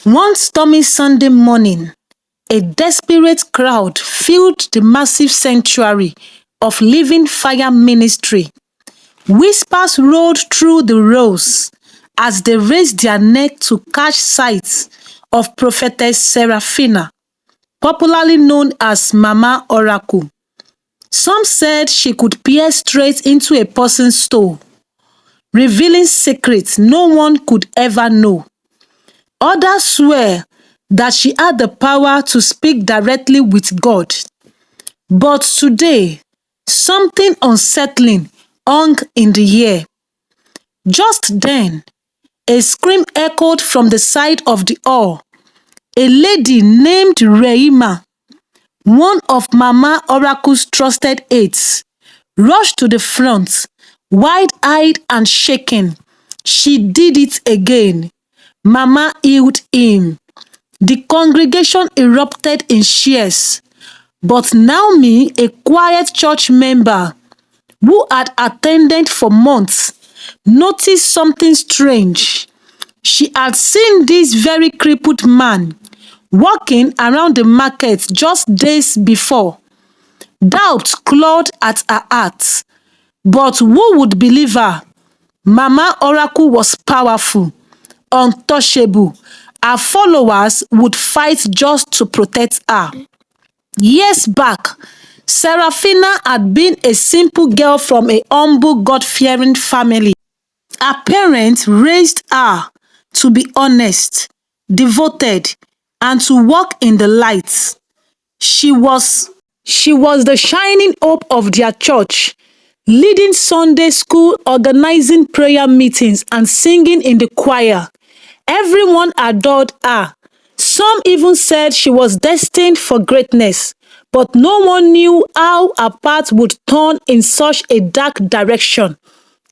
One stormy Sunday morning, a desperate crowd filled the massive sanctuary of Living Fire Ministry. Whispers rolled through the rows as they raised their neck to catch sight of Prophetess Seraphina, popularly known as Mama Oracle. Some said she could peer straight into a person's soul, revealing secrets no one could ever know. Others swear that she had the power to speak directly with God. But today, something unsettling hung in the air. Just then, a scream echoed from the side of the hall. A lady named Reima, one of Mama Oracle's trusted aides, rushed to the front, wide-eyed and shaking. She did it again. Mama healed him. The congregation erupted in cheers. But Naomi, a quiet church member who had attended for months, noticed something strange. She had seen this very crippled man walking around the market just days before. Doubt clawed at her heart. But who would believe her? Mama Oracle was powerful, untouchable. Her followers would fight just to protect her. Years back, Seraphina had been a simple girl from a humble, God-fearing family. Her parents raised her to be honest, devoted, and to walk in the light. She was she was the shining hope of their church, leading Sunday school, organizing prayer meetings, and singing in the choir. Everyone adored her. Some even said she was destined for greatness, but no one knew how her path would turn in such a dark direction.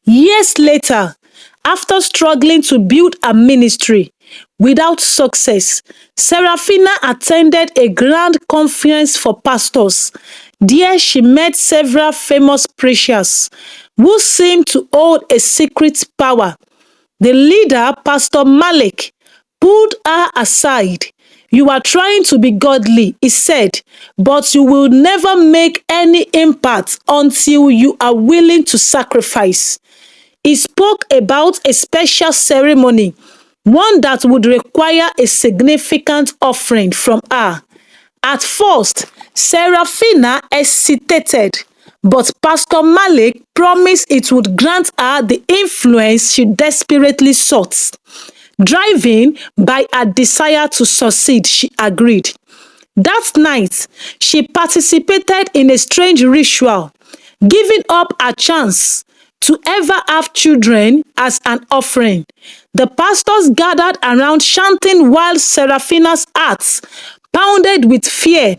Years later, after struggling to build a ministry without success, Seraphina attended a grand conference for pastors. There she met several famous preachers who seemed to hold a secret power. The leader, Pastor Malik, pulled her aside. "You are trying to be godly," he said, "but you will never make any impact until you are willing to sacrifice." He spoke about a special ceremony, one that would require a significant offering from her. At first, Seraphina hesitated, but Pastor Malik promised it would grant her the influence she desperately sought. Driven by her desire to succeed, she agreed. That night, she participated in a strange ritual, giving up her chance to ever have children as an offering. The pastors gathered around chanting while Seraphina's heart pounded with fear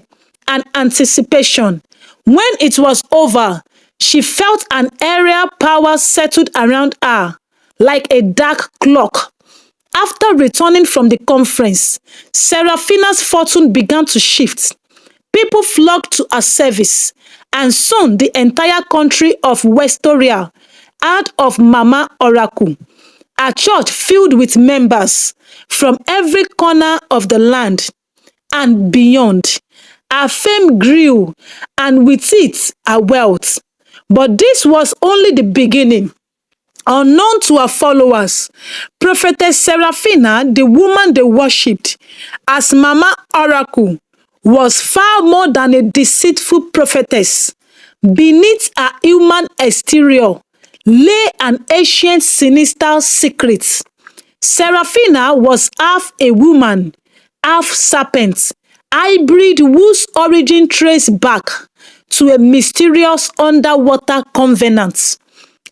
and anticipation. When it was over, she felt an aerial power settled around her, like a dark cloak. After returning from the conference, Seraphina's fortune began to shift. People flocked to her service, and soon the entire country of Westoria heard of Mama Oracle. A church filled with members from every corner of the land and beyond. Her fame grew, and with it, her wealth. But this was only the beginning. Unknown to her followers, Prophetess Seraphina, the woman they worshipped as Mama Oracle, was far more than a deceitful prophetess. Beneath her human exterior lay an ancient sinister secret. Seraphina was half a woman, half serpent, hybrid whose origin traced back to a mysterious underwater covenant.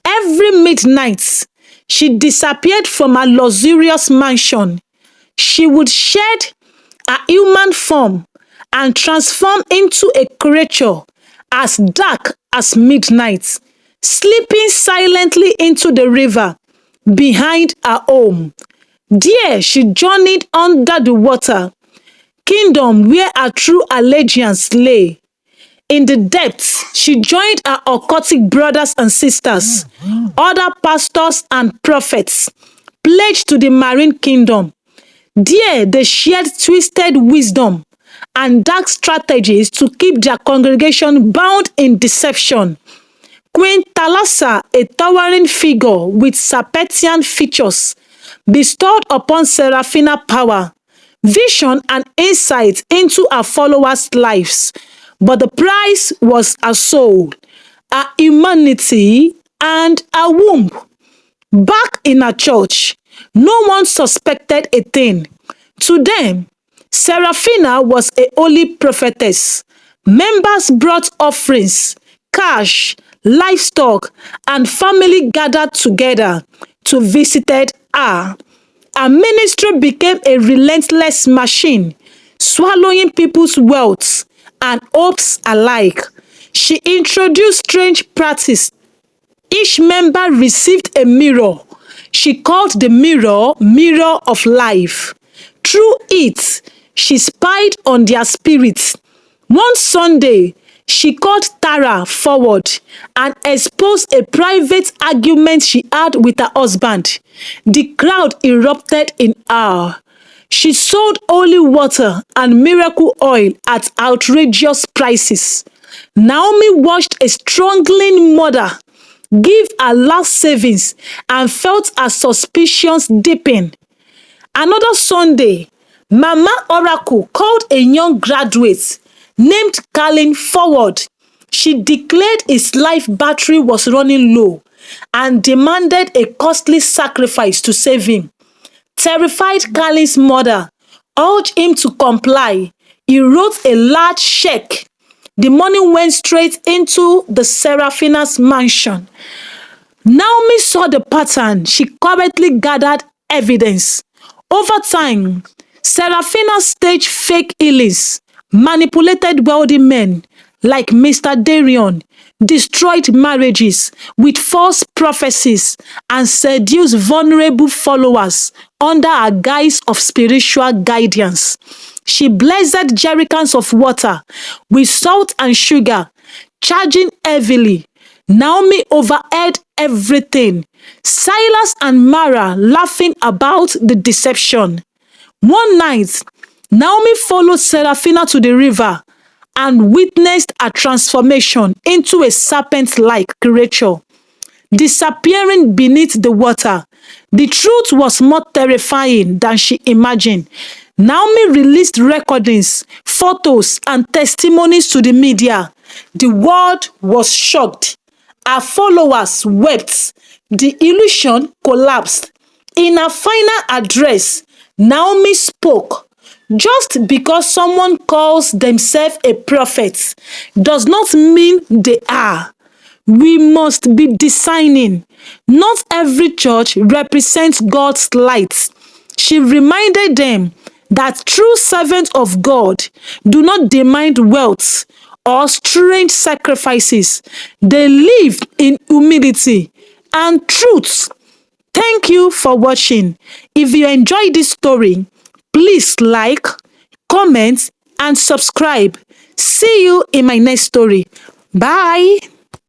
Every midnight, she disappeared from her luxurious mansion. She would shed her human form and transform into a creature as dark as midnight, slipping silently into the river behind her home. There she journeyed under the water, kingdom where her true allegiance lay. In the depths, she joined her occultic brothers and sisters, other pastors and prophets, pledged to the marine kingdom. There, they shared twisted wisdom and dark strategies to keep their congregation bound in deception. Queen Thalassa, a towering figure with Serpentian features, bestowed upon Seraphina power, vision, and insight into her followers' lives. But the price was her soul, her humanity, and her womb. Back in her church, no one suspected a thing. To them, Seraphina was a holy prophetess. Members brought offerings, cash, livestock, and family gathered together to visit her. Her ministry became a relentless machine, swallowing people's wealth and hopes alike. She introduced strange practice. Each member received a mirror. She called the mirror Mirror of Life. Through it, she spied on their spirits. One Sunday, she called Tara forward and exposed a private argument she had with her husband. The crowd erupted in awe. She sold holy water and miracle oil at outrageous prices. Naomi watched a struggling mother give her last savings and felt her suspicions deepen. Another Sunday, Mama Oracle called a young graduate named Colin forward. She declared his life battery was running low and demanded a costly sacrifice to save him. Terrified Colin's mother urged him to comply. He wrote a large check. The money went straight into the Seraphina's mansion. Naomi saw the pattern. She quietly gathered evidence. Over time, Seraphina staged fake healings, manipulated wealthy men like Mr. Darion, destroyed marriages with false prophecies, and seduced vulnerable followers under a guise of spiritual guidance. She blessed jerrycans of water with salt and sugar, charging heavily. Naomi overheard everything. Silas and Mara laughing about the deception. One night, Naomi followed Seraphina to the river and witnessed a transformation into a serpent-like creature, disappearing beneath the water. The truth was more terrifying than she imagined. Naomi released recordings, photos, and testimonies to the media. The world was shocked. Her followers wept. The illusion collapsed. In her final address, Naomi spoke. Just because someone calls themselves a prophet does not mean they are. We must be discerning. Not every church represents God's light. She reminded them that true servants of God do not demand wealth or strange sacrifices. They live in humility and truth. Thank you for watching. If you enjoyed this story, please like, comment, and subscribe. See you in my next story. Bye.